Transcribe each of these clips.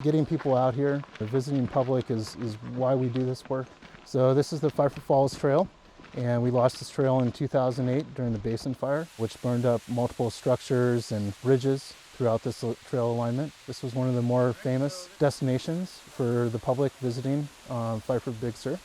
Getting people out here, the visiting public is why we do this work. So this is the Pfeiffer Falls Trail, and we lost this trail in 2008 during the Basin Fire, which burned up multiple structures and bridges throughout this trail alignment. This was one of the more famous destinations for the public visiting Pfeiffer Big Sur.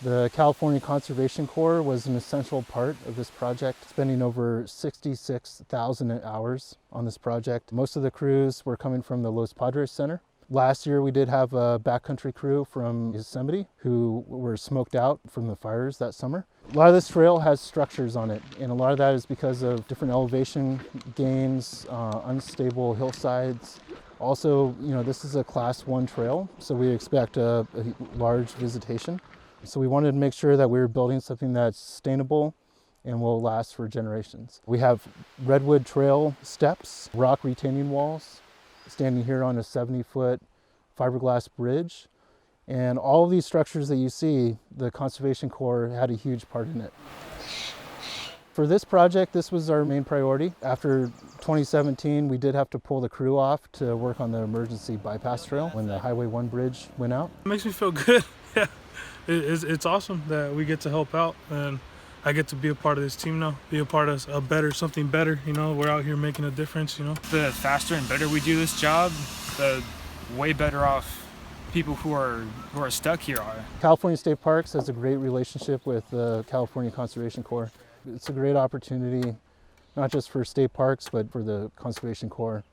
The California Conservation Corps was an essential part of this project, spending over 66,000 hours on this project. Most of the crews were coming from the Los Padres Center. Last year we did have a backcountry crew from Yosemite who were smoked out from the fires that summer. A lot of this trail has structures on it, and a lot of that is because of different elevation gains, unstable hillsides. Also, this is a Class 1 trail, so we expect a large visitation. So we wanted to make sure that we were building something that's sustainable and will last for generations. We have redwood trail steps, rock retaining walls, standing here on a 70-foot fiberglass bridge. And all of these structures that you see, the Conservation Corps had a huge part in it. For this project, this was our main priority. After 2017, we did have to pull the crew off to work on the emergency bypass trail when the Highway 1 bridge went out. It makes me feel good. Yeah. It's awesome that we get to help out, and I get to be a part of this team now, be a part of something better. We're out here making a difference. The faster and better we do this job, the way better off people who are stuck here are. California State Parks has a great relationship with the California Conservation Corps. It's a great opportunity, not just for state parks, but for the Conservation Corps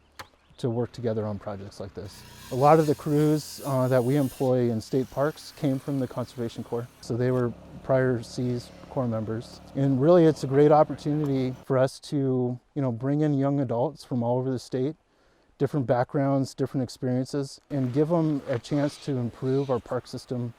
to work together on projects like this. A lot of the crews that we employ in state parks came from the Conservation Corps, so they were prior SEAS Corps members. And really it's a great opportunity for us to bring in young adults from all over the state, different backgrounds, different experiences, and give them a chance to improve our park system